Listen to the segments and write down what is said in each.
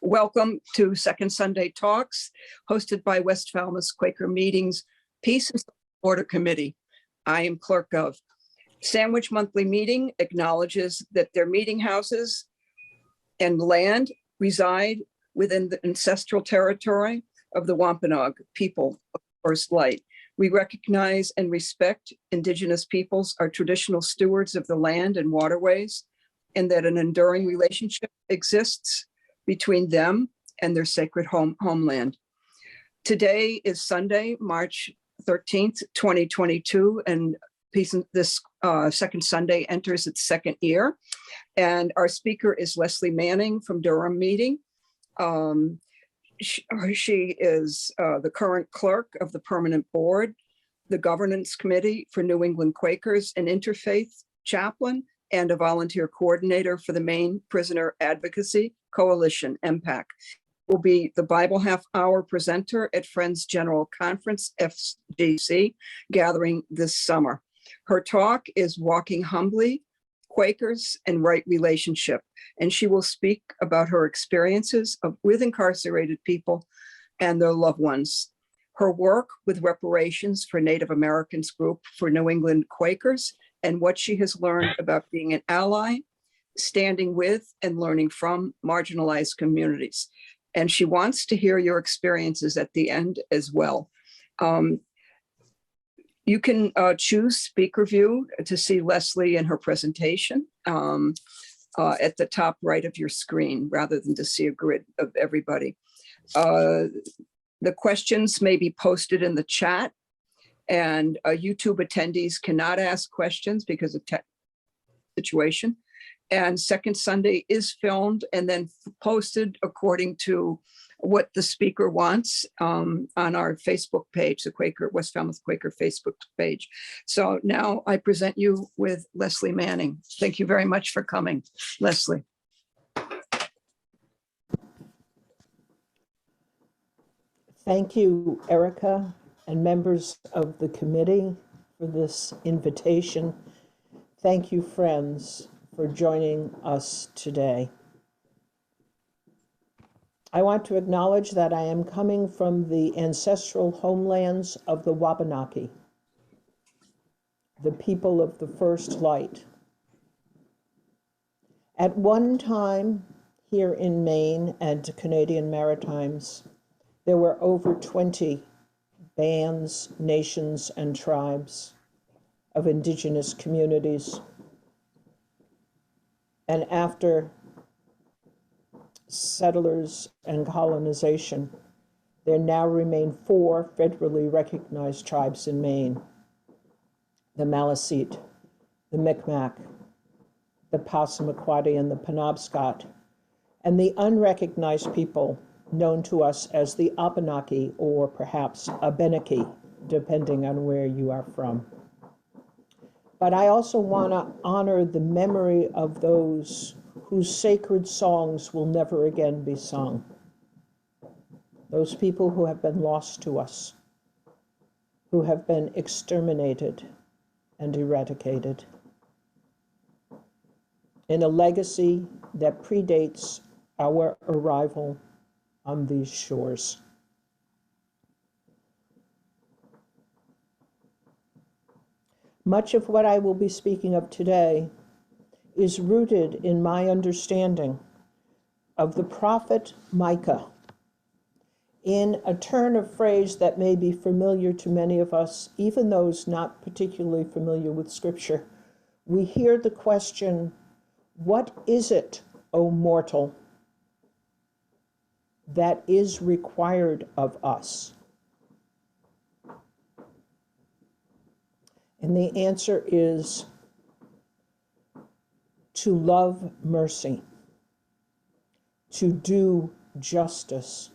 Welcome to Second Sunday Talks, hosted by West Falmouth Quaker Meetings Peace and Order Committee. I am clerk of. Sandwich Monthly Meeting acknowledges that their meeting houses and land reside within the ancestral territory of the Wampanoag people of First Light. We recognize and respect Indigenous peoples are traditional stewards of the land and waterways, and that an enduring relationship exists between them and their sacred homeland. Today is Sunday, March 13th, 2022, and this second Sunday enters its second year. And our speaker is Leslie Manning from Durham Meeting. She is the current clerk of the Permanent Board, the Governance Committee for New England Quakers, an interfaith chaplain, and a volunteer coordinator for the Maine Prisoner Advocacy Coalition, MPAC. Will be the Bible Half Hour presenter at Friends General Conference, FGC, gathering this summer. Her talk is Walking Humbly, Quakers and Right Relationship, and she will speak about her experiences with incarcerated people and their loved ones. Her work with Reparations for Native Americans group for New England Quakers, and what she has learned about being an ally, standing with and learning from marginalized communities. And she wants to hear your experiences at the end as well. You can choose speaker view to see Leslie and her presentation at the top right of your screen, rather than to see a grid of everybody. The questions may be posted in the chat, and YouTube attendees cannot ask questions because of tech situation. And Second Sunday is filmed and then posted according to what the speaker wants on our Facebook page, the West Falmouth Quaker Facebook page. So now I present you with Leslie Manning. Thank you very much for coming, Leslie. Thank you, Erica, and members of the committee for this invitation. Thank you, friends, for joining us today. I want to acknowledge that I am coming from the ancestral homelands of the Wabanaki, the people of the First Light. At one time here in Maine and Canadian Maritimes, there were over 20 bands, nations, and tribes of Indigenous communities. And after settlers and colonization, there now remain 4 federally recognized tribes in Maine: the Maliseet, the Micmac, the Passamaquoddy, and the Penobscot, and the unrecognized people known to us as the Abenaki, or perhaps Abenaki, depending on where you are from. But I also want to honor the memory of those whose sacred songs will never again be sung. Those people who have been lost to us, who have been exterminated and eradicated, in a legacy that predates our arrival on these shores. Much of what I will be speaking of today is rooted in my understanding of the prophet Micah, in a turn of phrase that may be familiar to many of us, even those not particularly familiar with Scripture. We hear the question, "What is it, O mortal, that is required of us?" And the answer is to love mercy, to do justice,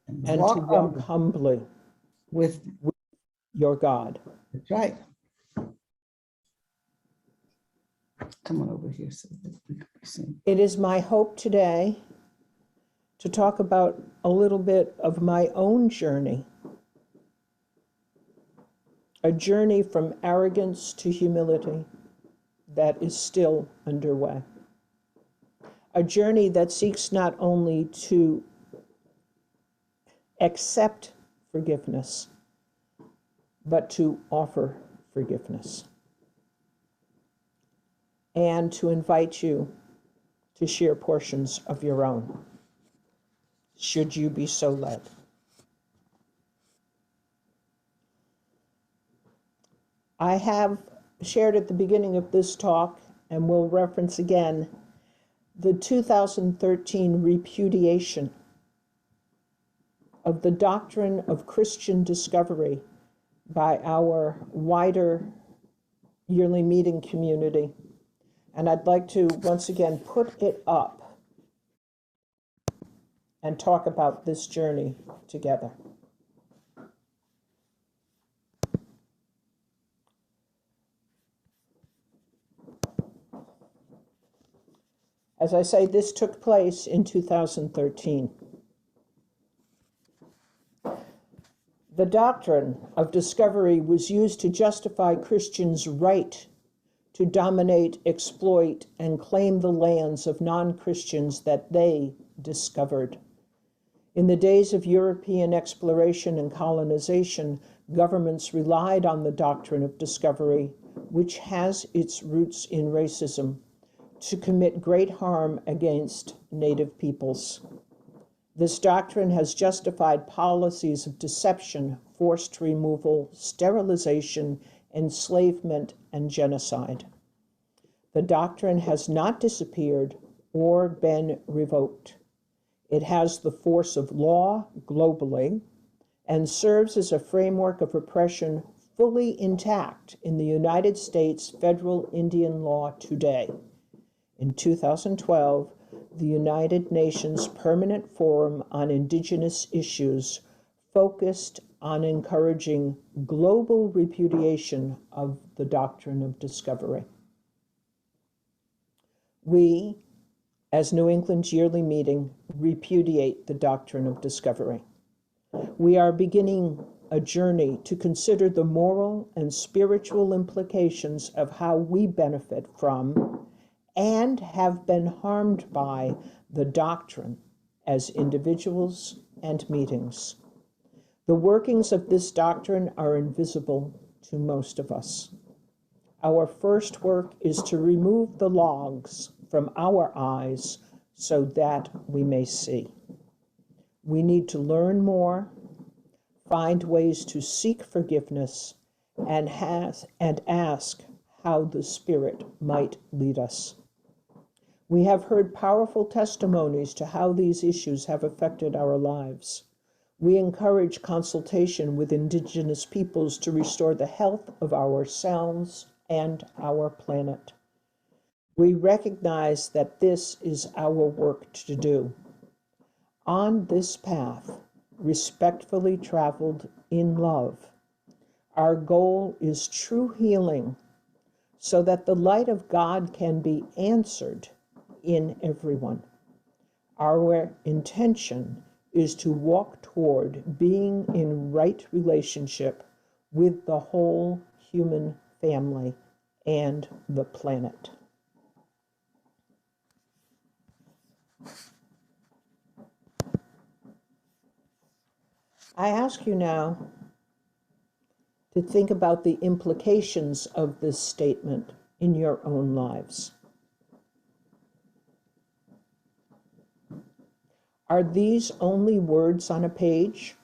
and to walk humbly with your God. That's right. Come on over here so that we can be seen. It is my hope today to talk about a little bit of my own journey, a journey from arrogance to humility that is still underway. a journey that seeks not only to accept forgiveness, but to offer forgiveness, and to invite you to share portions of your own, should you be so led. I have shared at the beginning of this talk, and will reference again, the 2013 repudiation of the doctrine of Christian discovery by our wider yearly meeting community. And I'd like to once again put it up and talk about this journey together. As I say, this took place in 2013. The doctrine of discovery was used to justify Christians' right to dominate, exploit, and claim the lands of non-Christians that they discovered. In the days of European exploration and colonization, governments relied on the doctrine of discovery, which has its roots in racism, to commit great harm against Native peoples. This doctrine has justified policies of deception, forced removal, sterilization, enslavement, and genocide. The doctrine has not disappeared or been revoked. It has the force of law globally and serves as a framework of repression fully intact in the United States federal Indian law today. In 2012, the United Nations Permanent Forum on Indigenous Issues focused on encouraging global repudiation of the doctrine of discovery. We, as New England's yearly meeting, repudiate the doctrine of discovery. We are beginning a journey to consider the moral and spiritual implications of how we benefit from and have been harmed by the doctrine as individuals and meetings. The workings of this doctrine are invisible to most of us. Our first work is to remove the logs from our eyes so that we may see. We need to learn more, find ways to seek forgiveness, and ask how the Spirit might lead us. We have heard powerful testimonies to how these issues have affected our lives. We encourage consultation with Indigenous peoples to restore the health of ourselves and our planet. We recognize that this is our work to do. On this path, respectfully traveled in love, our goal is true healing so that the light of God can be answered in everyone. Our intention is to walk toward being in right relationship with the whole human family and the planet. I ask you now to think about the implications of this statement in your own lives. Are these only words on a page?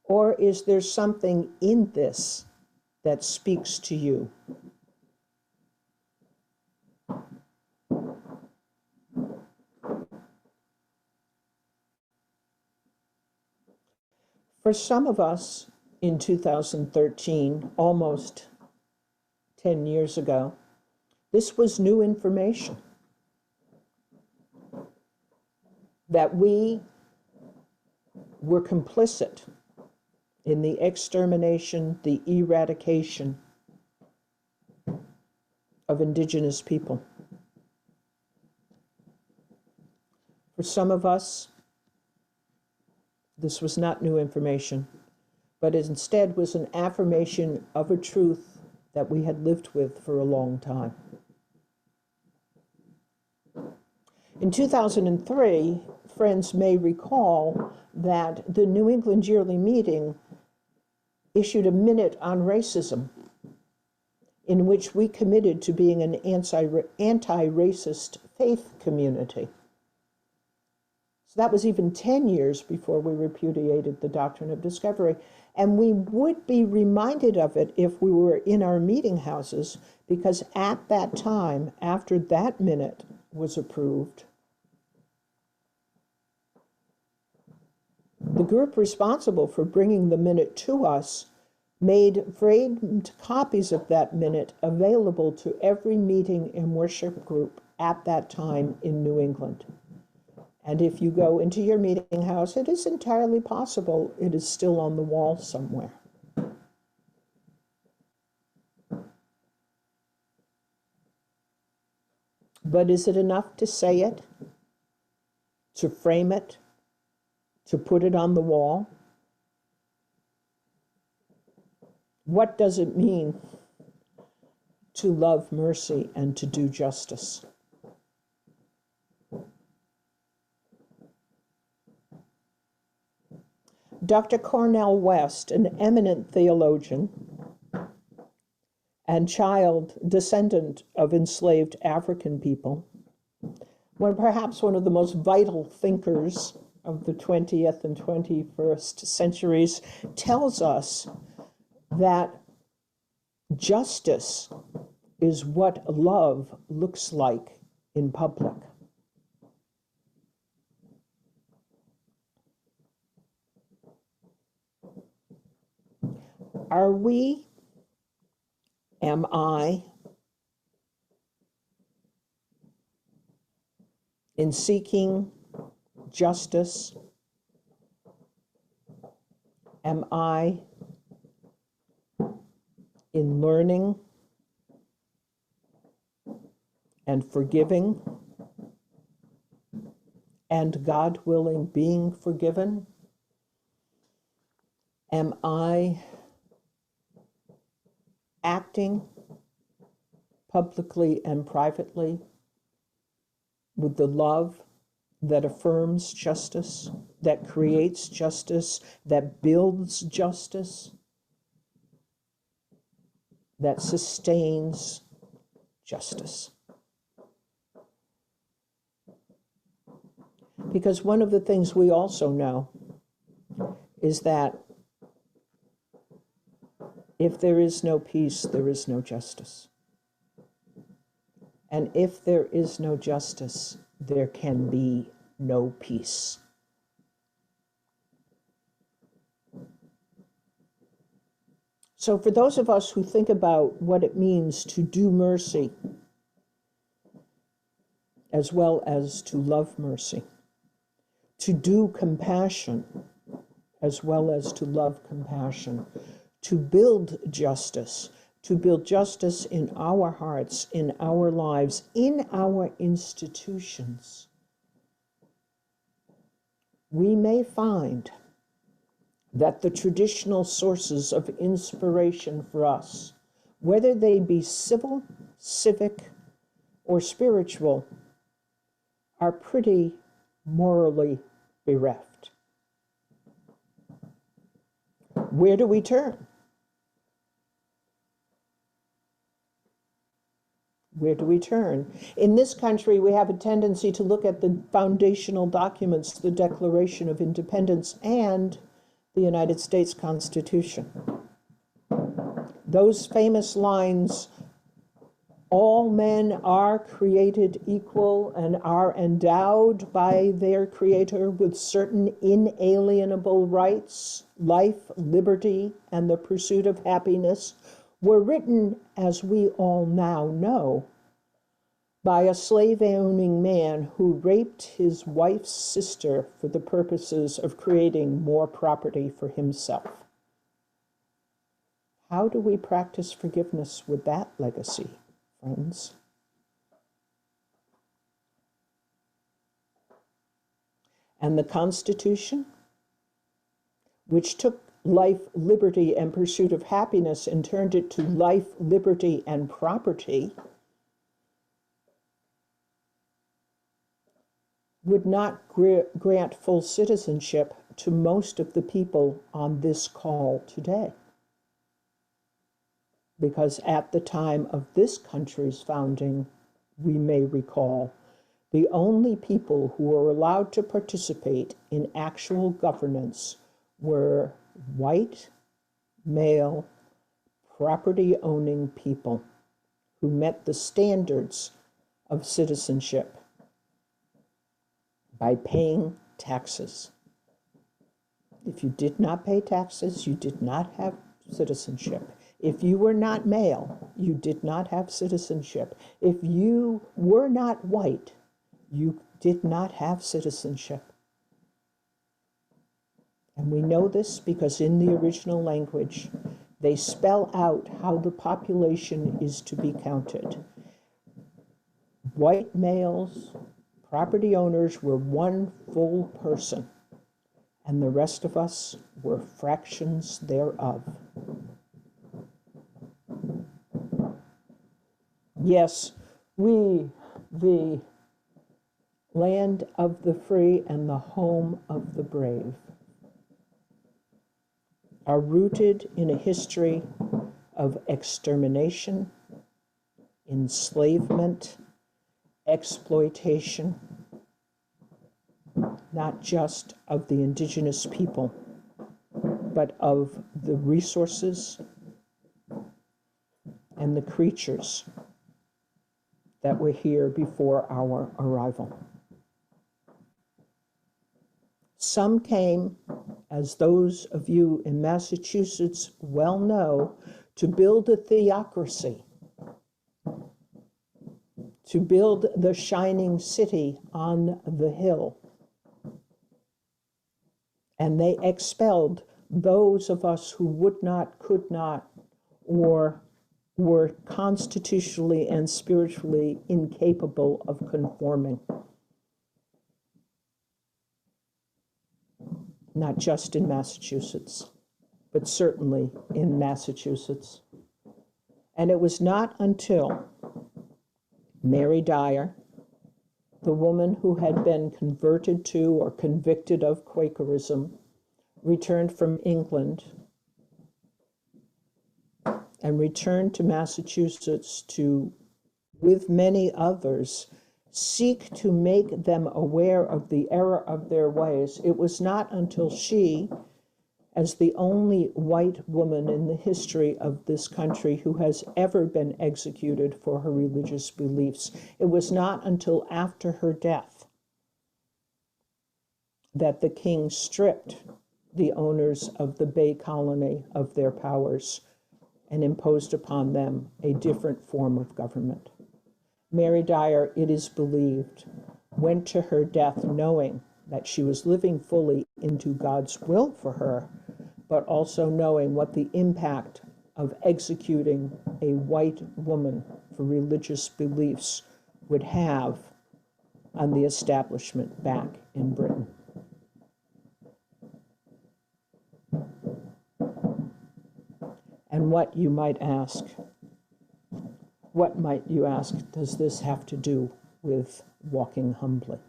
Or is there something in this that speaks to you? For some of us in 2013, almost 10 years ago, this was new information that we were complicit in the extermination, the eradication of Indigenous people. For some of us, this was not new information, but instead was an affirmation of a truth that we had lived with for a long time. In 2003, friends may recall that the New England Yearly Meeting issued a minute on racism, in which we committed to being an anti-racist faith community. So that was even 10 years before we repudiated the doctrine of discovery. And we would be reminded of it if we were in our meeting houses, because at that time, after that minute was approved, the group responsible for bringing the minute to us made framed copies of that minute available to every meeting and worship group at that time in New England. And if you go into your meeting house, it is entirely possible it is still on the wall somewhere. But is it enough to say it, to frame it, to put it on the wall? What does it mean to love mercy and to do justice? Dr. Cornel West, an eminent theologian and descendant of enslaved African people, perhaps one of the most vital thinkers of the 20th and 21st centuries, tells us that justice is what love looks like in public. Am I, in seeking justice, am I in learning and forgiving and, God willing, being forgiven? Am I acting publicly and privately with the love that affirms justice, that creates justice, that builds justice, that sustains justice? Because one of the things we also know is that if there is no peace, there is no justice. And if there is no justice, there can be no peace. So for those of us who think about what it means to do mercy, as well as to love mercy, to do compassion, as well as to love compassion, to build justice in our hearts, in our lives, in our institutions, we may find that the traditional sources of inspiration for us, whether they be civil, civic, or spiritual, are pretty morally bereft. Where do we turn? Where do we turn? In this country, we have a tendency to look at the foundational documents, the Declaration of Independence and the United States Constitution. Those famous lines, all men are created equal and are endowed by their Creator with certain inalienable rights, life, liberty, and the pursuit of happiness, were written, as we all now know, by a slave-owning man who raped his wife's sister for the purposes of creating more property for himself. How do we practice forgiveness with that legacy, friends? And the Constitution, which took life, liberty, and pursuit of happiness and turned it to life, liberty, and property, would not grant full citizenship to most of the people on this call today. Because at the time of this country's founding, we may recall, the only people who were allowed to participate in actual governance were white, male, property-owning people who met the standards of citizenship by paying taxes. If you did not pay taxes, you did not have citizenship. If you were not male, you did not have citizenship. If you were not white, you did not have citizenship. And we know this because in the original language, they spell out how the population is to be counted. White males, property owners, were one full person, and the rest of us were fractions thereof. Yes, we, the land of the free and the home of the brave, are rooted in a history of extermination, enslavement, exploitation, not just of the indigenous people, but of the resources and the creatures that were here before our arrival. Some came, as those of you in Massachusetts well know, to build a theocracy, to build the shining city on the hill. And they expelled those of us who would not, could not, or were constitutionally and spiritually incapable of conforming. Not just in Massachusetts, but certainly in Massachusetts. And it was not until Mary Dyer, the woman who had been converted to or convicted of Quakerism, returned from England and returned to Massachusetts to, with many others, seek to make them aware of the error of their ways. It was not until she, as the only white woman in the history of this country who has ever been executed for her religious beliefs, it was not until after her death that the king stripped the owners of the Bay Colony of their powers and imposed upon them a different form of government. Mary Dyer, it is believed, went to her death knowing that she was living fully into God's will for her, but also knowing what the impact of executing a white woman for religious beliefs would have on the establishment back in Britain. And what you might ask, does this have to do with walking humbly?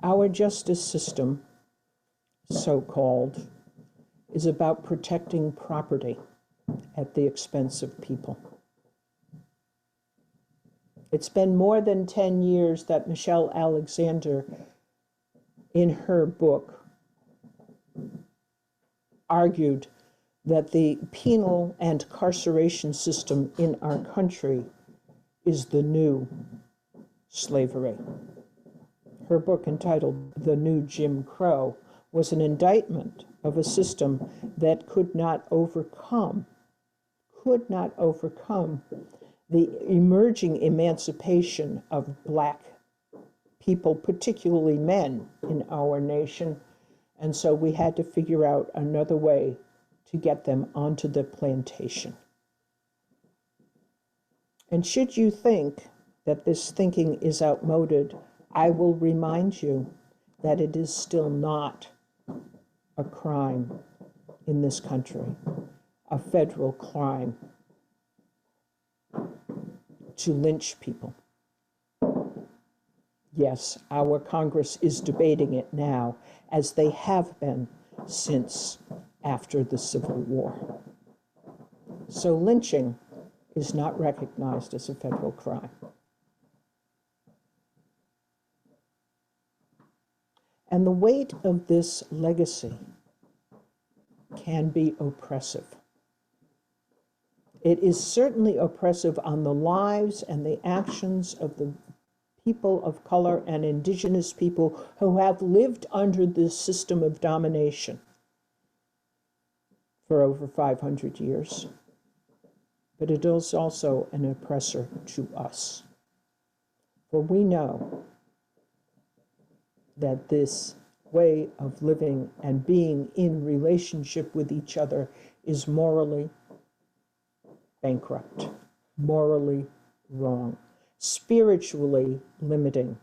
Our justice system, so-called, is about protecting property at the expense of people. It's been more than 10 years that Michelle Alexander, in her book, argued that the penal and carceration system in our country is the new slavery. Her book, entitled The New Jim Crow, was an indictment of a system that could not overcome the emerging emancipation of Black people, particularly men in our nation. And so we had to figure out another way to get them onto the plantation. And should you think that this thinking is outmoded, I will remind you that it is still not a crime in this country. a federal crime to lynch people. Yes, our Congress is debating it now, as they have been since after the Civil War. So lynching is not recognized as a federal crime. And the weight of this legacy can be oppressive. It is certainly oppressive on the lives and the actions of the people of color and indigenous people who have lived under this system of domination for over 500 years. But it is also an oppressor to us. For we know that this way of living and being in relationship with each other is morally bankrupt, morally wrong, spiritually limiting.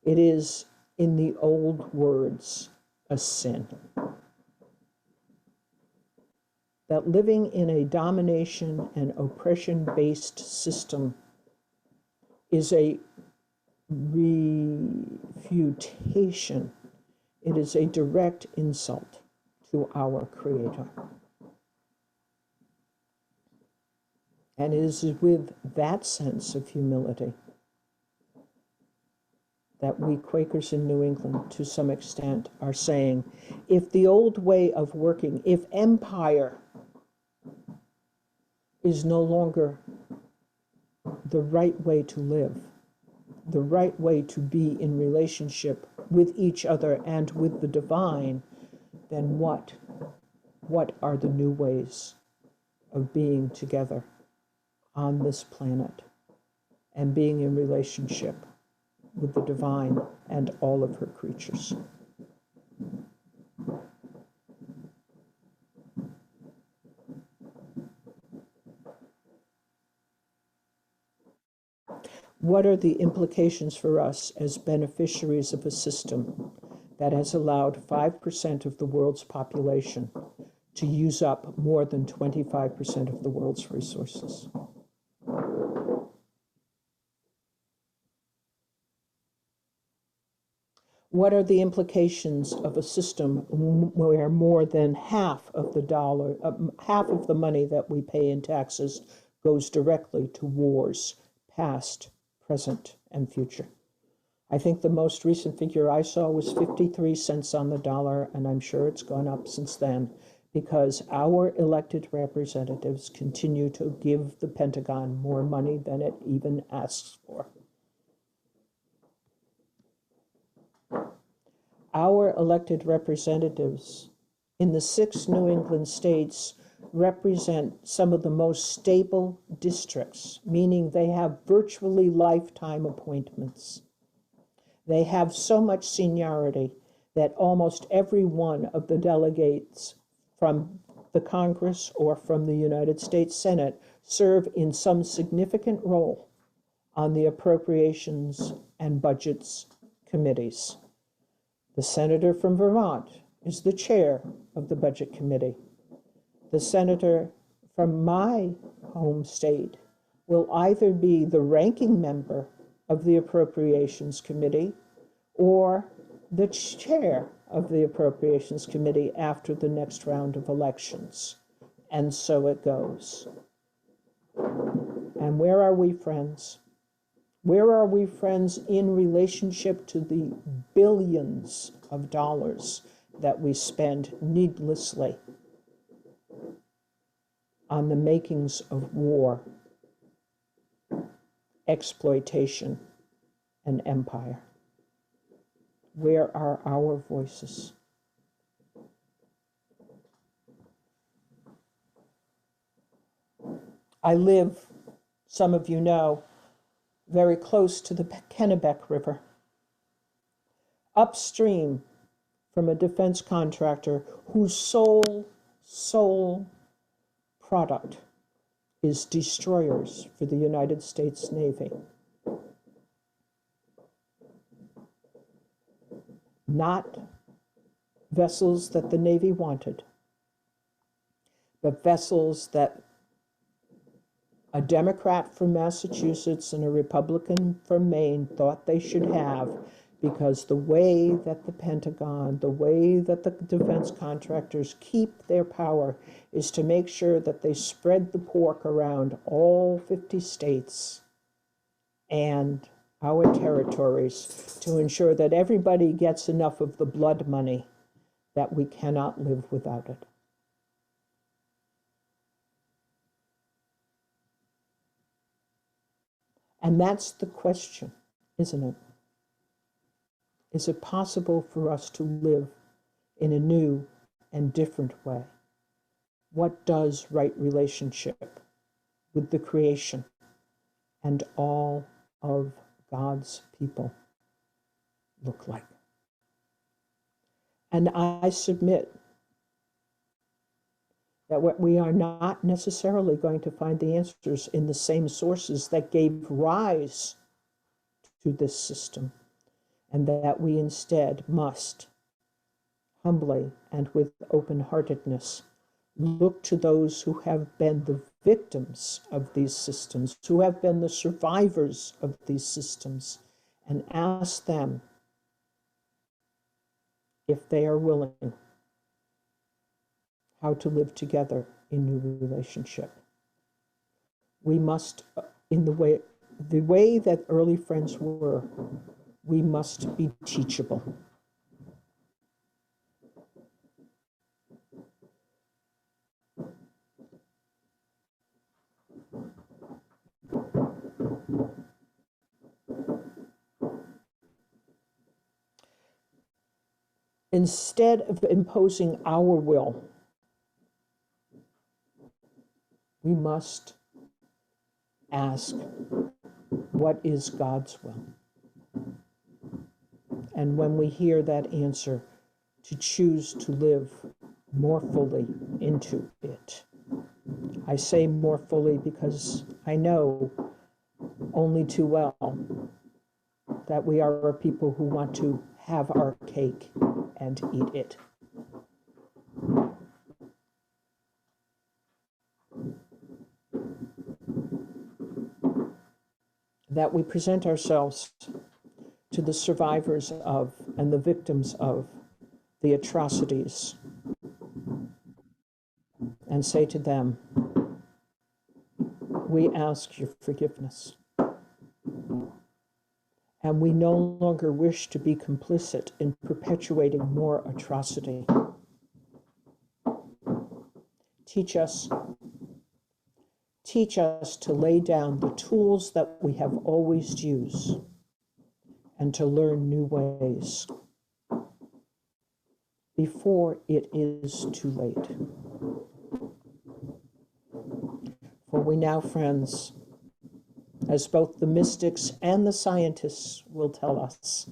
It is, in the old words, a sin. That living in a domination and oppression-based system is a refutation. It is a direct insult to our Creator. And it is with that sense of humility that we Quakers in New England, to some extent, are saying, if the old way of working, if empire is no longer the right way to live, the right way to be in relationship with each other and with the divine, then what are the new ways of being together on this planet and being in relationship with the divine and all of her creatures? What are the implications for us as beneficiaries of a system that has allowed 5% of the world's population to use up more than 25% of the world's resources? What are the implications of a system where more than half of the money that we pay in taxes goes directly to wars, past, present, and future? I think the most recent figure I saw was 53 cents on the dollar, and I'm sure it's gone up since then, because our elected representatives continue to give the Pentagon more money than it even asks for. Our elected representatives in the 6 New England states represent some of the most stable districts, meaning they have virtually lifetime appointments. They have so much seniority that almost every one of the delegates from the Congress or from the United States Senate serve in some significant role on the Appropriations and Budgets committees. The senator from Vermont is the chair of the Budget Committee. The senator from my home state will either be the ranking member of the Appropriations Committee or the chair of the Appropriations Committee after the next round of elections. And so it goes. And where are we, friends? Where are we, friends, in relationship to the billions of dollars that we spend needlessly on the makings of war, exploitation, and empire? Where are our voices? I live, some of you know, very close to the Kennebec River, upstream from a defense contractor whose sole product is destroyers for the United States Navy. Not vessels that the Navy wanted, the vessels that a Democrat from Massachusetts and a Republican from Maine thought they should have, because the way that the Pentagon, the way that the defense contractors keep their power is to make sure that they spread the pork around all 50 states and our territories to ensure that everybody gets enough of the blood money that we cannot live without it. And that's the question, isn't it? Is it possible for us to live in a new and different way? What does right relationship with the creation and all of God's people look like? And I submit that we are not necessarily going to find the answers in the same sources that gave rise to this system, and that we instead must humbly and with open-heartedness look to those who have been the victims of these systems, who have been the survivors of these systems, and ask them if they are willing how to live together in new relationship. We must, in the way that early friends were, we must be teachable. Instead of imposing our will, we must ask, what is God's will? And when we hear that answer, to choose to live more fully into it. I say more fully because I know only too well that we are a people who want to have our cake and eat it. That we present ourselves to the survivors of and the victims of the atrocities and say to them, we ask your forgiveness. And we no longer wish to be complicit in perpetuating more atrocity. Teach us to lay down the tools that we have always used and to learn new ways before it is too late. For we now, friends, as both the mystics and the scientists will tell us,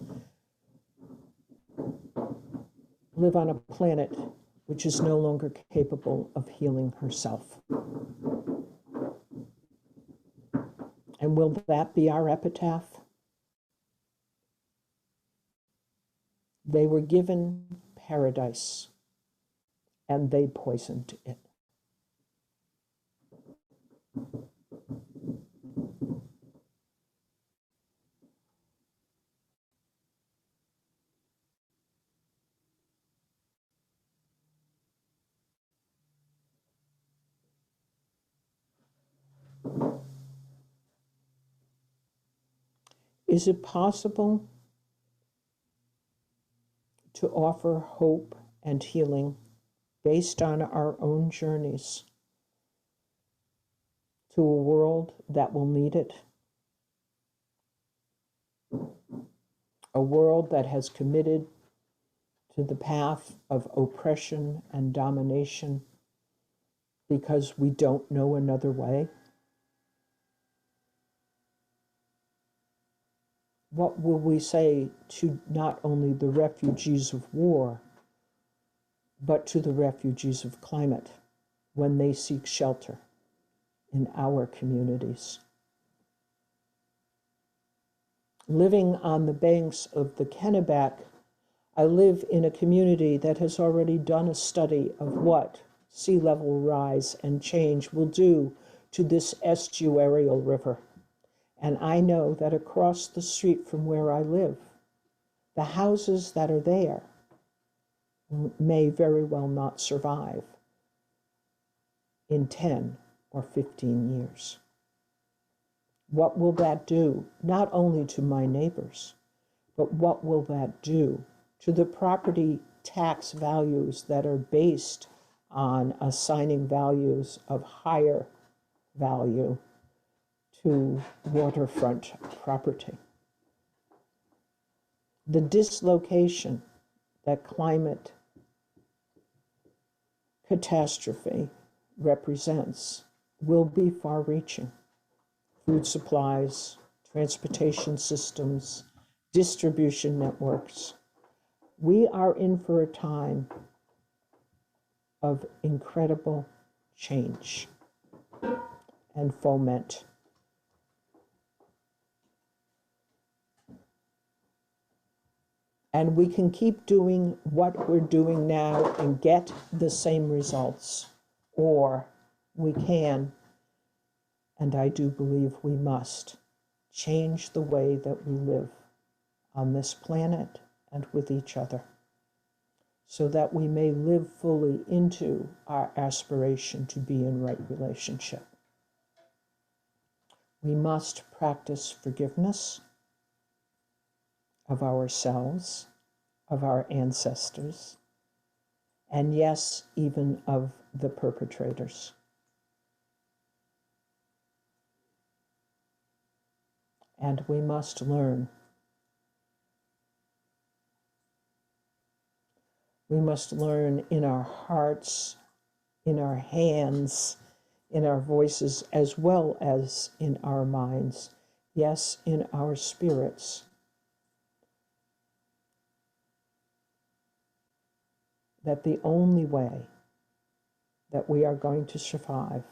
live on a planet which is no longer capable of healing herself. And will that be our epitaph? They were given paradise, and they poisoned it. Is it possible to offer hope and healing based on our own journeys to a world that will need it? A world that has committed to the path of oppression and domination because we don't know another way? What will we say to not only the refugees of war, but to the refugees of climate when they seek shelter in our communities? Living on the banks of the Kennebec, I live in a community that has already done a study of what sea level rise and change will do to this estuarial river. And I know that across the street from where I live, the houses that are there may very well not survive in 10 or 15 years. What will that do, not only to my neighbors, but what will that do to the property tax values that are based on assigning values of higher value to waterfront property? The dislocation that climate catastrophe represents will be far-reaching. Food supplies, transportation systems, distribution networks. We are in for a time of incredible change and foment. And we can keep doing what we're doing now and get the same results. Or we can, and I do believe we must, change the way that we live on this planet and with each other, so that we may live fully into our aspiration to be in right relationship. We must practice forgiveness of ourselves, of our ancestors, and yes, even of the perpetrators. And we must learn. We must learn in our hearts, in our hands, in our voices, as well as in our minds, yes, in our spirits, that the only way that we are going to survive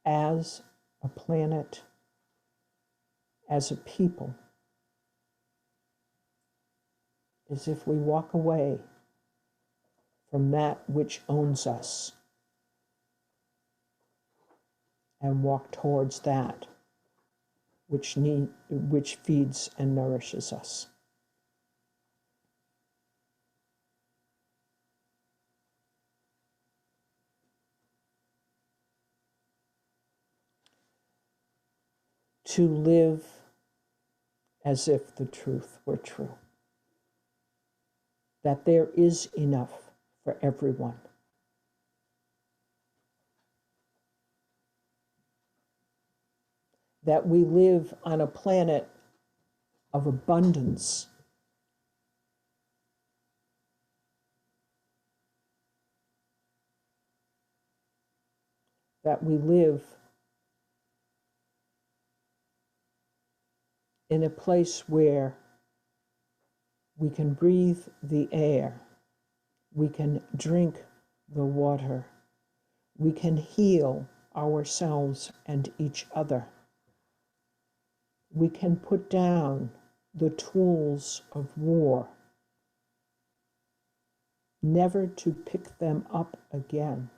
as a planet, as a people, is if we walk away from that which owns us and walk towards that which feeds and nourishes us. To live as if the truth were true, that there is enough for everyone. That we live on a planet of abundance. That we live in a place where we can breathe the air, we can drink the water, we can heal ourselves and each other. We can put down the tools of war, never to pick them up again,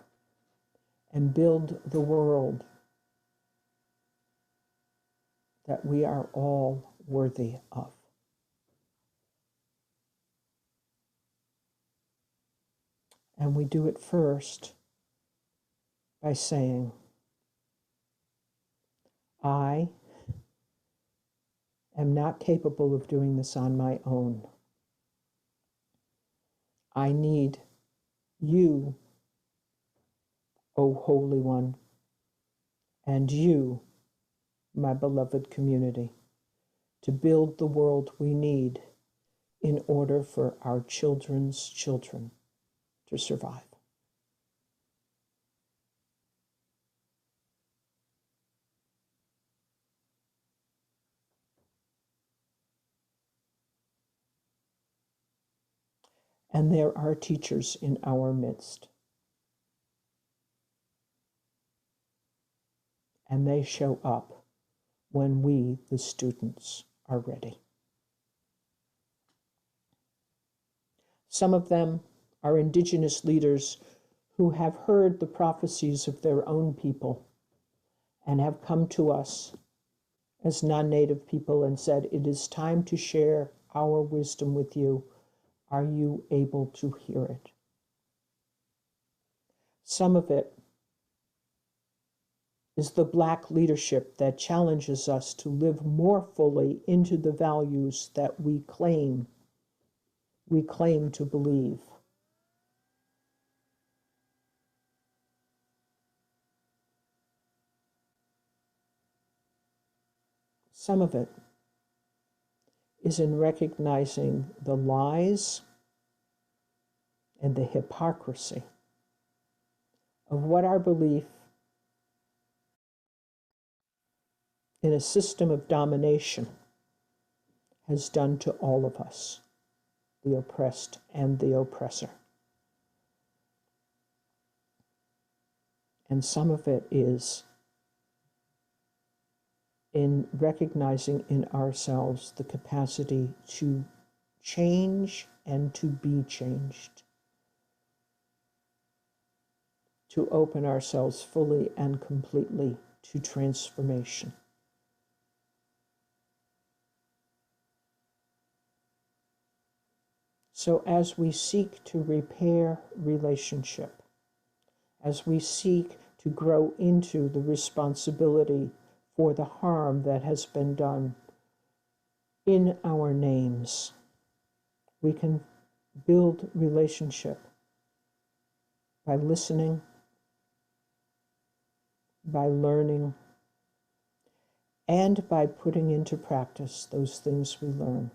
and build the world that we are all worthy of. And we do it first by saying, I am not capable of doing this on my own. I need you, O Holy One, and you, my beloved community, to build the world we need in order for our children's children to survive. And there are teachers in our midst. And they show up when we, the students, are ready. Some of them are Indigenous leaders who have heard the prophecies of their own people and have come to us as non-native people and said, it is time to share our wisdom with you. Are you able to hear it? Some of it is the Black leadership that challenges us to live more fully into the values that we claim to believe. Some of it is in recognizing the lies and the hypocrisy of what our belief in a system of domination has done to all of us, the oppressed and the oppressor. And some of it is in recognizing in ourselves the capacity to change and to be changed, to open ourselves fully and completely to transformation. So as we seek to repair relationship, as we seek to grow into the responsibility for the harm that has been done in our names, we can build relationship by listening, by learning, and by putting into practice those things we learn.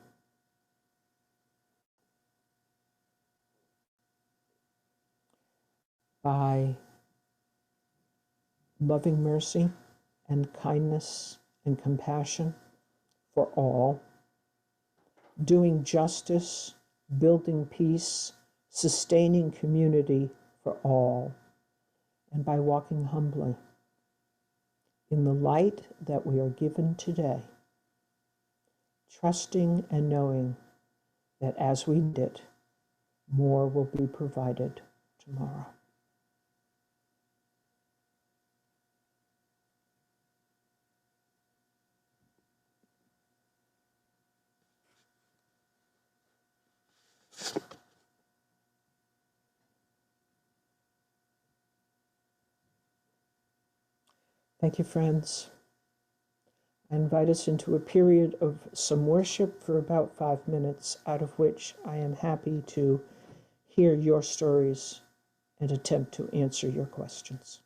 By loving mercy and kindness and compassion for all, doing justice, building peace, sustaining community for all, and by walking humbly in the light that we are given today, trusting and knowing that as we did, more will be provided tomorrow. Thank you, friends. I invite us into a period of some worship for about 5 minutes, out of which I am happy to hear your stories and attempt to answer your questions.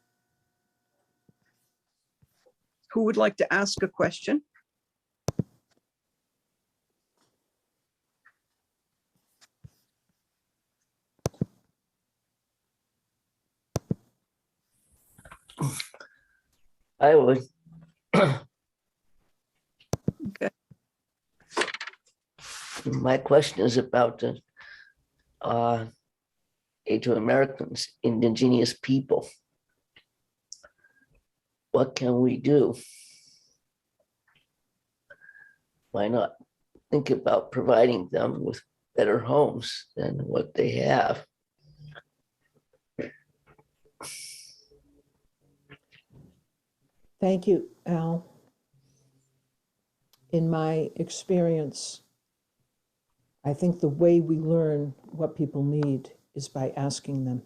Who would like to ask a question? I would. Okay. My question is about the Native Americans, indigenous people. What can we do? Why not think about providing them with better homes than what they have? Thank you, Al. In my experience, I think the way we learn what people need is by asking them.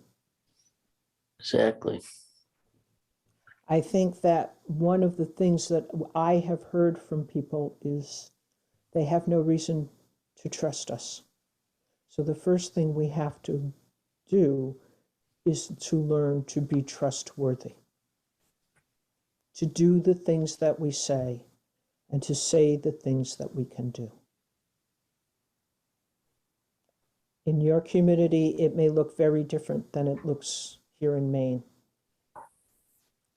Exactly. I think that one of the things that I have heard from people is they have no reason to trust us. So the first thing we have to do is to learn to be trustworthy, to do the things that we say, and to say the things that we can do. In your community, it may look very different than it looks here in Maine.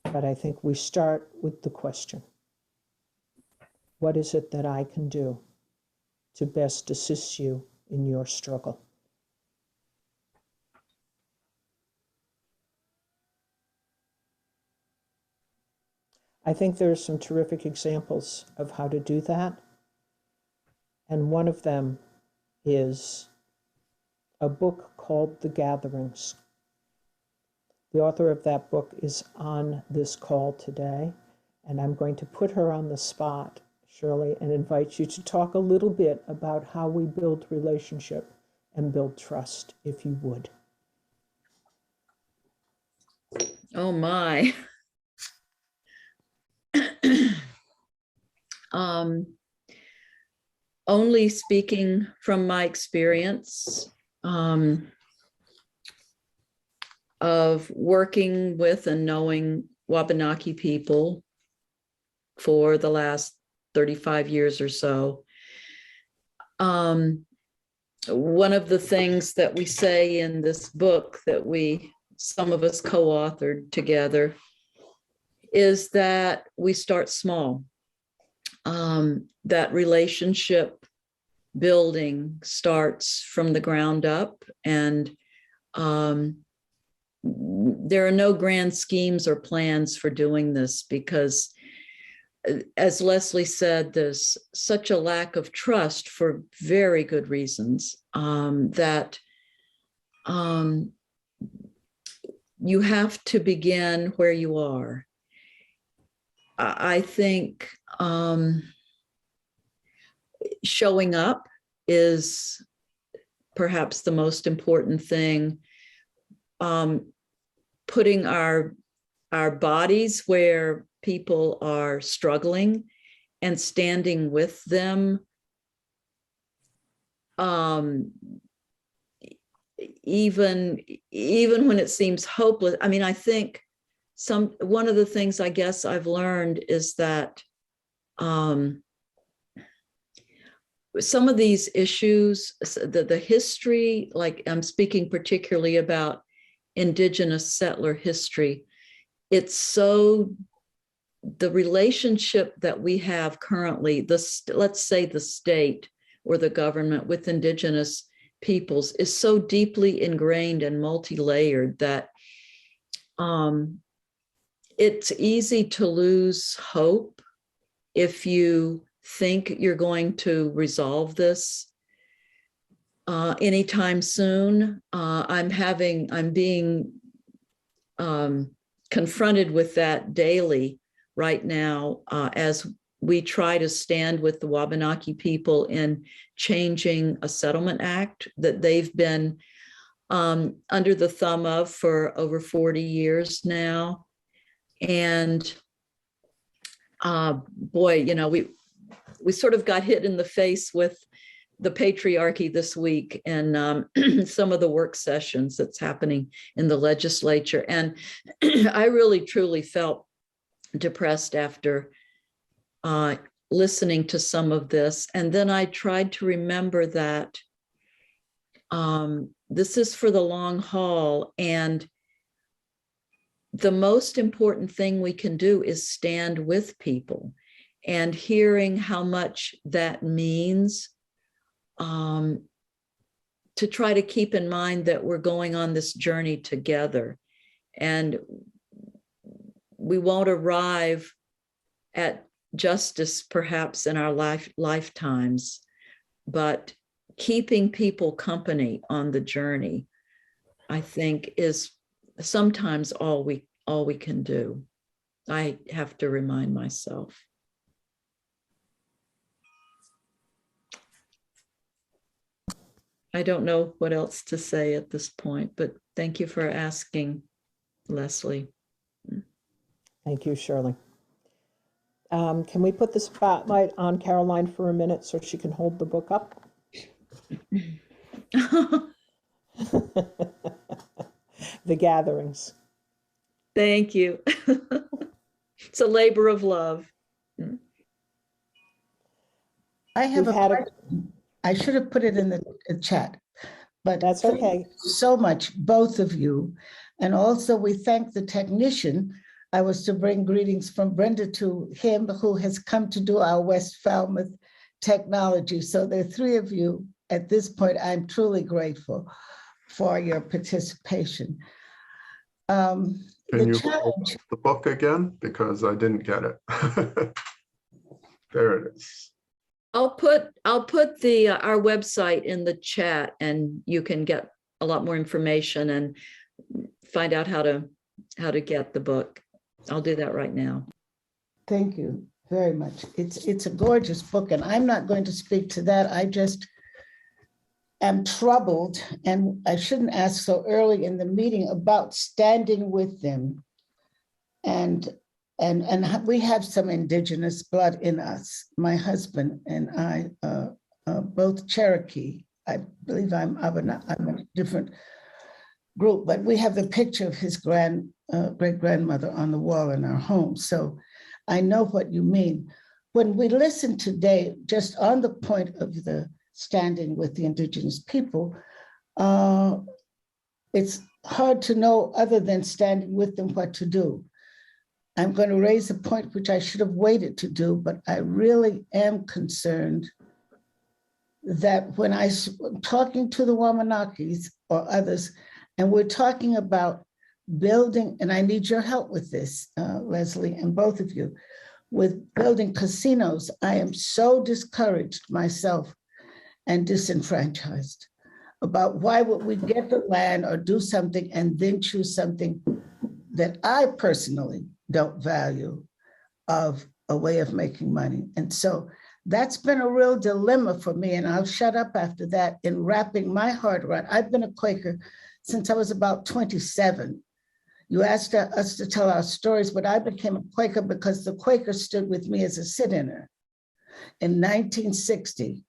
But I think we start with the question, what is it that I can do to best assist you in your struggle? I think there are some terrific examples of how to do that. And one of them is a book called The Gatherings. The author of that book is on this call today, and I'm going to put her on the spot, Shirley, and invite you to talk a little bit about how we build relationship and build trust, if you would. Oh my. Only speaking from my experience of working with and knowing Wabanaki people for the last 35 years or so. One of the things that we say in this book that some of us co-authored together is that we start small. That relationship building starts from the ground up, and there are no grand schemes or plans for doing this because, as Leslie said, there's such a lack of trust for very good reasons that you have to begin where you are. I think showing up is perhaps the most important thing. Putting our bodies where people are struggling and standing with them, even when it seems hopeless. I mean, I think one of the things I guess I've learned is that some of these issues, the history, like I'm speaking particularly about Indigenous settler history, it's so, the relationship that we have currently, let's say the state or the government with Indigenous peoples is so deeply ingrained and multi-layered that it's easy to lose hope if you think you're going to resolve this anytime soon. I'm being confronted with that daily right now as we try to stand with the Wabanaki people in changing a settlement act that they've been under the thumb of for over 40 years now. And boy, you know, we sort of got hit in the face with the patriarchy this week and some of the work sessions that's happening in the legislature. And I really, truly felt depressed after listening to some of this. And then I tried to remember that this is for the long haul. And the most important thing we can do is stand with people, and hearing how much that means, to try to keep in mind that we're going on this journey together, and we won't arrive at justice perhaps in our lifetimes, but keeping people company on the journey, I think, is sometimes all we can do. I have to remind myself. I don't know what else to say at this point, but thank you for asking, Leslie. Thank you, Shirley. Can we put the spotlight on Caroline for a minute so she can hold the book up? The gatherings. Thank you. It's a labor of love. I have We've a had question. I should have put it in the chat, but That's thank okay. you so much, both of you. And also we thank the technician. I was to bring greetings from Brenda to him, who has come to do our West Falmouth technology. So there are three of you at this point. I'm truly grateful for your participation. Can you hold challenge, the book again? Because I didn't get it. There it is. I'll put the our website in the chat, and you can get a lot more information and find out how to how to get the book. I'll do that right now. Thank you very much. It's a gorgeous book, and I'm not going to speak to that. I just am troubled, and I shouldn't ask so early in the meeting about standing with them. And we have some indigenous blood in us. My husband and I, both Cherokee. I believe I'm a different group, but we have the picture of his great-grandmother on the wall in our home. So I know what you mean. When we listen today, just on the point of the standing with the indigenous people, it's hard to know, other than standing with them, what to do. I'm going to raise a point which I should have waited to do, but I really am concerned that when I'm talking to the Wabanakis or others, and we're talking about building, and I need your help with this, Leslie, and both of you, with building casinos, I am so discouraged myself and disenfranchised about why would we get the land or do something and then choose something that I personally don't value of a way of making money. And so that's been a real dilemma for me, and I'll shut up after that, in wrapping my heart around. I've been a Quaker since I was about 27. You asked us to tell our stories, but I became a Quaker because the Quakers stood with me as a sit-inner. In 1960,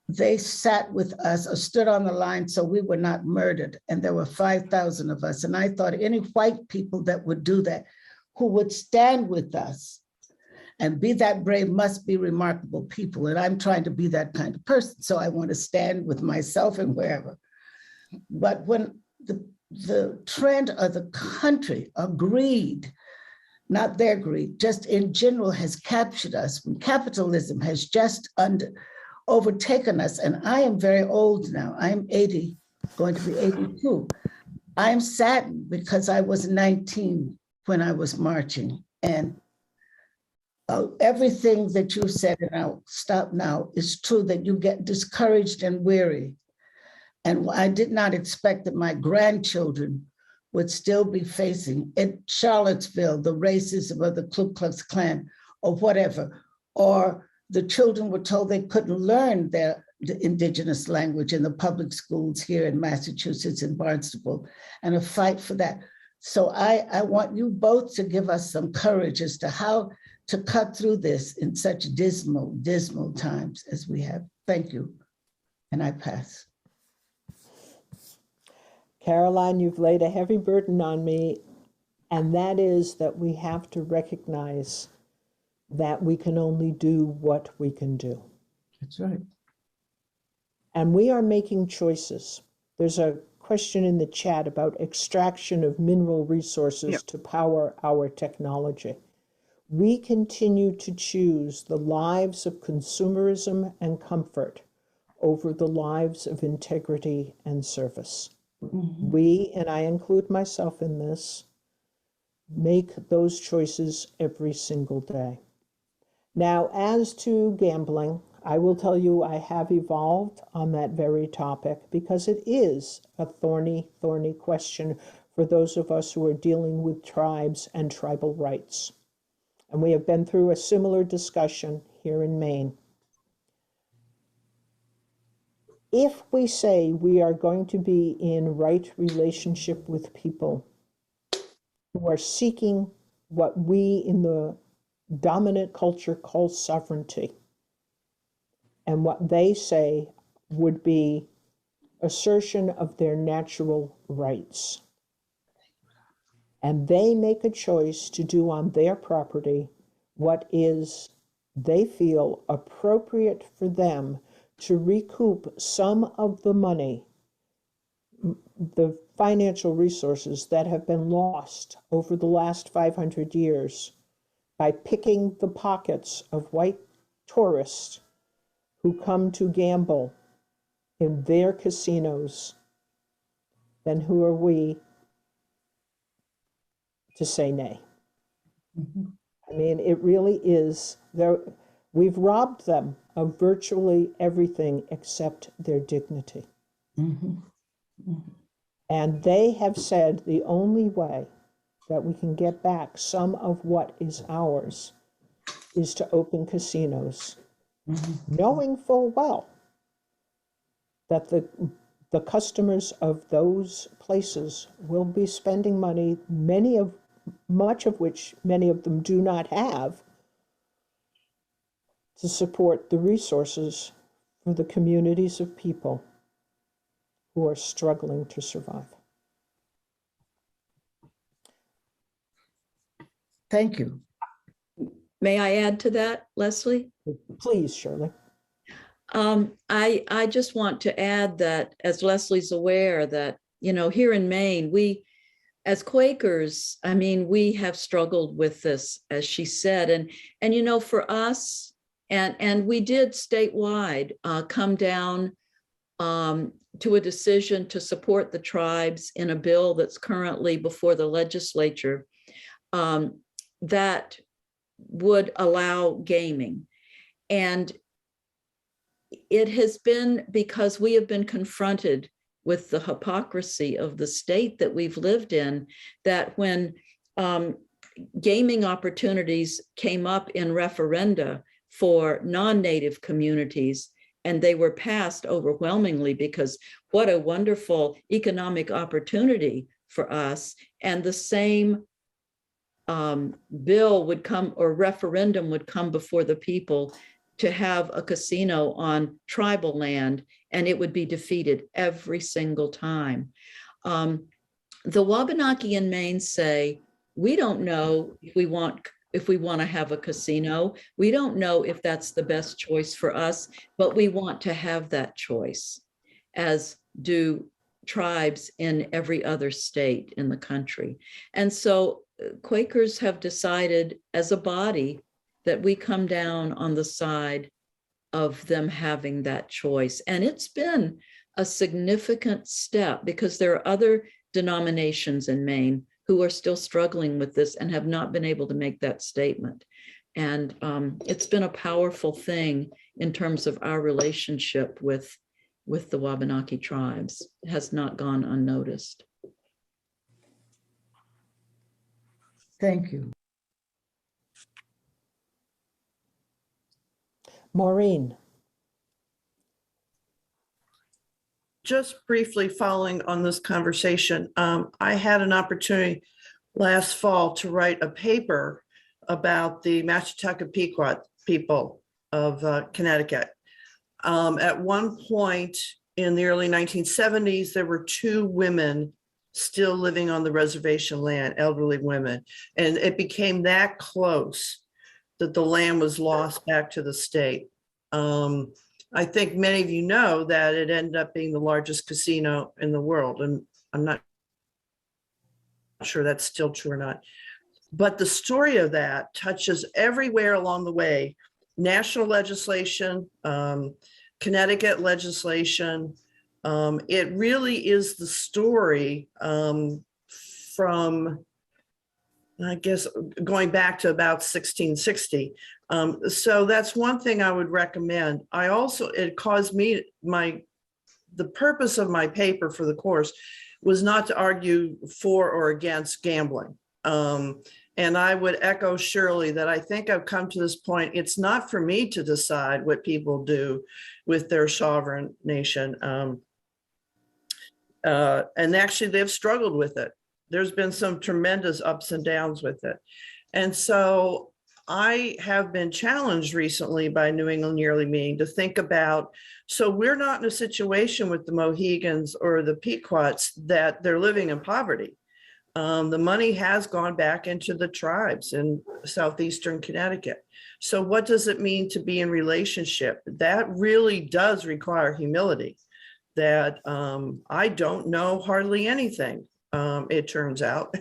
they sat with us or stood on the line so we were not murdered. And there were 5,000 of us. And I thought any white people that would do that, who would stand with us and be that brave, must be remarkable people. And I'm trying to be that kind of person. So I want to stand with myself and wherever. But when the trend of the country of greed, not their greed, just in general, has captured us, when capitalism has just overtaken us. And I am very old now. I'm 80, going to be 82. I'm saddened because I was 19 when I was marching. And everything that you said, and I'll stop now, is true, that you get discouraged and weary. And I did not expect that my grandchildren would still be facing in Charlottesville the racism of the Ku Klux Klan or whatever, or the children were told they couldn't learn the indigenous language in the public schools here in Massachusetts and Barnstable, and a fight for that. So I want you both to give us some courage as to how to cut through this in such dismal, dismal times as we have. Thank you. And I pass. Caroline, you've laid a heavy burden on me, and that is that we have to recognize that we can only do what we can do. That's right. And we are making choices. There's a question in the chat about extraction of mineral resources to power our technology. We continue to choose the lives of consumerism and comfort over the lives of integrity and service. Mm-hmm. We, and I include myself in this, make those choices every single day. Now, as to gambling, I will tell you I have evolved on that very topic because it is a thorny, thorny question for those of us who are dealing with tribes and tribal rights. And we have been through a similar discussion here in Maine. If we say we are going to be in right relationship with people who are seeking what we in the dominant culture call sovereignty, and what they say would be assertion of their natural rights, and they make a choice to do on their property what is they feel appropriate for them to recoup some of the money, the financial resources that have been lost over the last 500 years by picking the pockets of white tourists who come to gamble in their casinos, then who are we to say nay? Mm-hmm. I mean, it really is, we've robbed them of virtually everything except their dignity. Mm-hmm. Mm-hmm. And they have said the only way that we can get back some of what is ours is to open casinos, knowing full well that the customers of those places will be spending money, much of which many of them do not have, to support the resources for the communities of people who are struggling to survive. Thank you. May I add to that, Leslie? Please, Shirley. I just want to add that, as Leslie's aware, that, you know, here in Maine, we, as Quakers, I mean, we have struggled with this, as she said, and you know, for us, and we did statewide come down to a decision to support the tribes in a bill that's currently before the legislature that would allow gaming. And it has been because we have been confronted with the hypocrisy of the state that we've lived in, that when gaming opportunities came up in referenda for non-native communities, and they were passed overwhelmingly because what a wonderful economic opportunity for us, and the same bill would come, or referendum would come before the people to have a casino on tribal land, and it would be defeated every single time. The Wabanaki in Maine say, we don't know if we want to have a casino. We don't know if that's the best choice for us, but we want to have that choice, as do tribes in every other state in the country. And so Quakers have decided as a body that we come down on the side of them having that choice. And it's been a significant step, because there are other denominations in Maine who are still struggling with this and have not been able to make that statement. And it's been a powerful thing in terms of our relationship with the Wabanaki tribes. It has not gone unnoticed. Thank you. Maureen. Just briefly following on this conversation, I had an opportunity last fall to write a paper about the Mashantucket Pequot people of Connecticut. At one point in the early 1970s, there were 2 women still living on the reservation land, elderly women, and it became that close that the land was lost back to the state. I think many of you know that it ended up being the largest casino in the world, and I'm not sure that's still true or not. But the story of that touches everywhere along the way: national legislation, Connecticut legislation. It really is the story from, I guess, going back to about 1660. So that's one thing I would recommend. It caused me, the purpose of my paper for the course was not to argue for or against gambling. And I would echo Shirley that I think I've come to this point. It's not for me to decide what people do with their sovereign nation. And actually they've struggled with it. There's been some tremendous ups and downs with it. And so I have been challenged recently by New England Yearly Meeting to think about, so we're not in a situation with the Mohegans or the Pequots that they're living in poverty. The money has gone back into the tribes in southeastern Connecticut. So what does it mean to be in relationship? That really does require humility, that I don't know hardly anything, it turns out.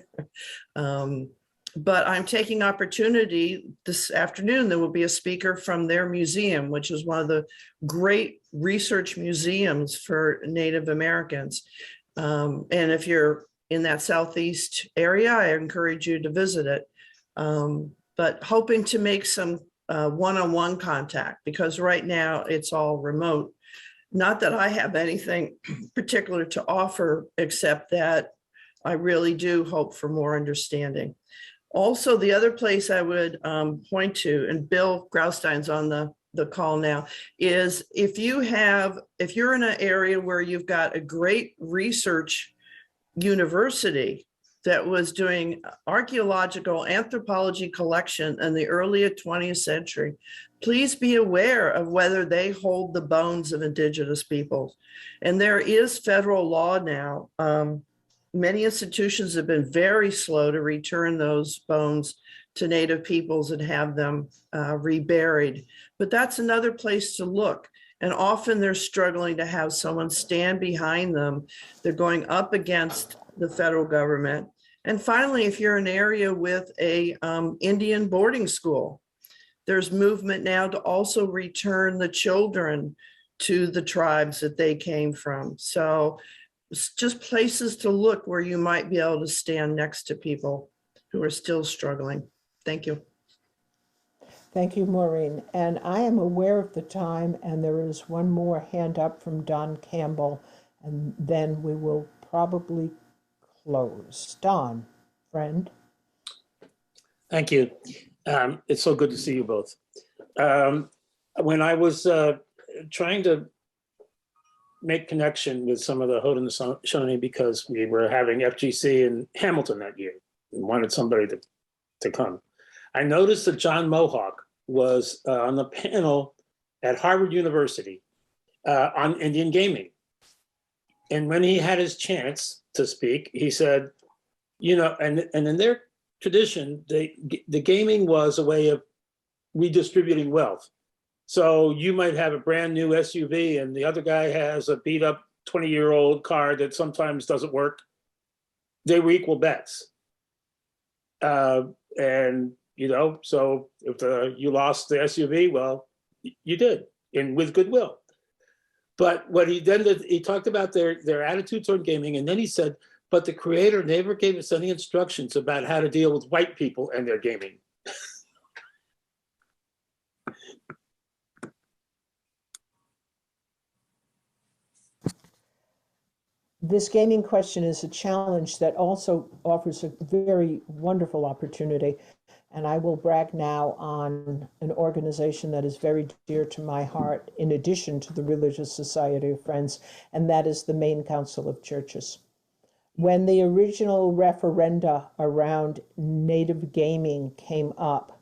But I'm taking opportunity this afternoon. There will be a speaker from their museum, which is one of the great research museums for Native Americans. And if you're in that southeast area, I encourage you to visit it. But hoping to make some one-on-one contact, because right now it's all remote. Not that I have anything particular to offer, except that I really do hope for more understanding. Also, the other place I would point to, and Bill Graustein's on the call now, is if you're in an area where you've got a great research university that was doing archaeological anthropology collection in the early 20th century, please be aware of whether they hold the bones of indigenous peoples. And there is federal law now. Many institutions have been very slow to return those bones to Native peoples and have them reburied. But that's another place to look. And often they're struggling to have someone stand behind them. They're going up against the federal government. And finally, if you're in an area with a Indian boarding school, there's movement now to also return the children to the tribes that they came from. So it's just places to look where you might be able to stand next to people who are still struggling. Thank you. Thank you, Maureen. And I am aware of the time, and there is one more hand up from Don Campbell, and then we will probably close. Don, friend. Thank you. It's so good to see you both. When I was trying to make connection with some of the Haudenosaunee because we were having FGC in Hamilton that year and wanted somebody to come, I noticed that John Mohawk was on the panel at Harvard University on Indian gaming. And when he had his chance to speak, he said, you know, and in their tradition, the gaming was a way of redistributing wealth. So you might have a brand new SUV and the other guy has a beat up 20-year-old car that sometimes doesn't work. They were equal bets. And, you know, so if you lost the SUV, well, you did, and with goodwill. But what he then did, he talked about their attitude toward gaming, and then he said, but the creator never gave us any instructions about how to deal with white people and their gaming. This gaming question is a challenge that also offers a very wonderful opportunity. And I will brag now on an organization that is very dear to my heart, in addition to the Religious Society of Friends, and that is the Maine Council of Churches. When the original referenda around Native gaming came up,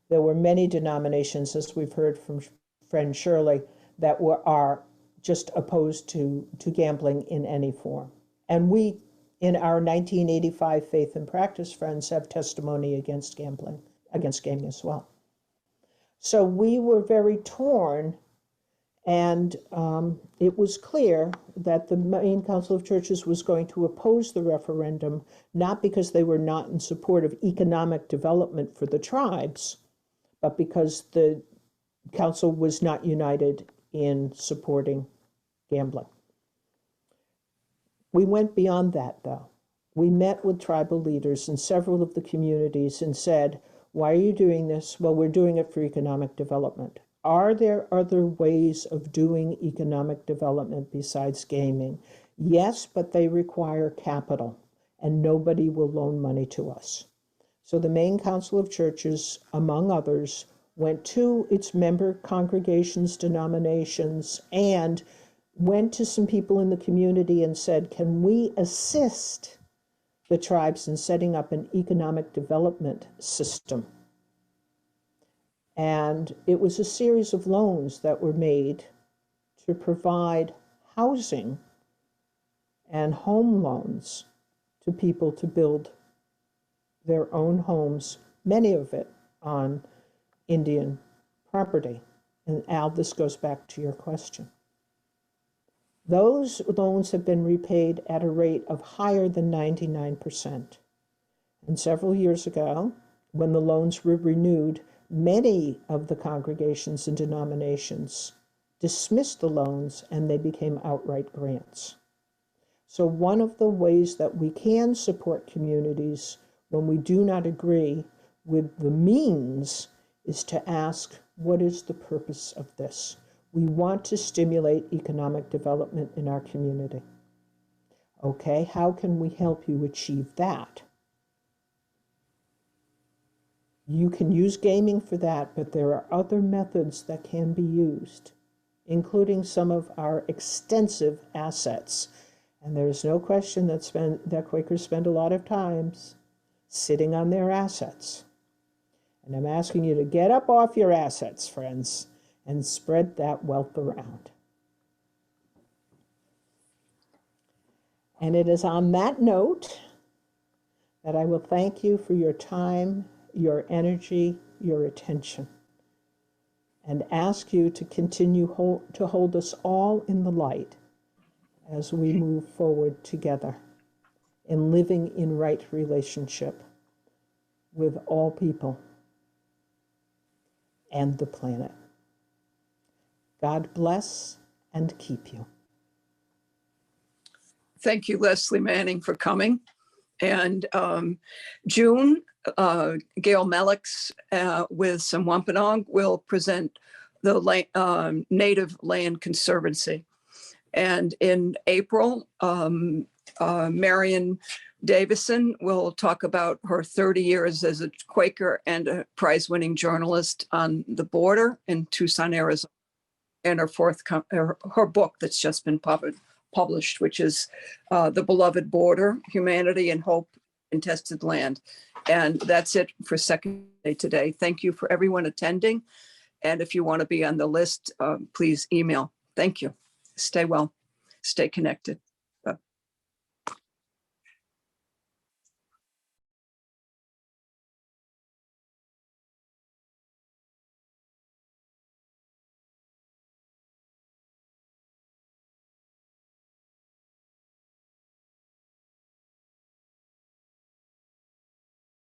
there were many denominations, as we've heard from friend Shirley, that are just opposed to gambling in any form. And we, in our 1985 Faith and Practice Friends, have testimony against gambling, against gaming as well. So we were very torn, and it was clear that the Maine Council of Churches was going to oppose the referendum, not because they were not in support of economic development for the tribes, but because the council was not united in supporting gambling. We went beyond that, though. We met with tribal leaders in several of the communities and said, why are you doing this? Well, we're doing it for economic development. Are there other ways of doing economic development besides gaming? Yes, but they require capital, and nobody will loan money to us. So the Maine Council of Churches, among others, went to its member congregations, denominations, and went to some people in the community and said, can we assist the tribes in setting up an economic development system? And it was a series of loans that were made to provide housing and home loans to people to build their own homes, many of it on Indian property. And Al, this goes back to your question. Those loans have been repaid at a rate of higher than 99%. And several years ago, when the loans were renewed, many of the congregations and denominations dismissed the loans and they became outright grants. So one of the ways that we can support communities when we do not agree with the means is to ask, what is the purpose of this? We want to stimulate economic development in our community. Okay, how can we help you achieve that? You can use gaming for that, but there are other methods that can be used, including some of our extensive assets. And there's no question that Quakers spend a lot of time sitting on their assets. And I'm asking you to get up off your assets, friends, and spread that wealth around. And it is on that note that I will thank you for your time, your energy, your attention, and ask you to continue to hold us all in the light as we move forward together in living in right relationship with all people and the planet. God bless and keep you. Thank you, Leslie Manning, for coming. And June, Gail Mellix with some Wampanoag will present the Native Land Conservancy. And in April, Marion Davison will talk about her 30 years as a Quaker and a prize-winning journalist on the border in Tucson, Arizona, and her book that's just been published, which is The Beloved Border, Humanity and Hope in Tested Land. And that's it for Second Day today. Thank you for everyone attending. And if you want to be on the list, please email. Thank you. Stay well. Stay connected.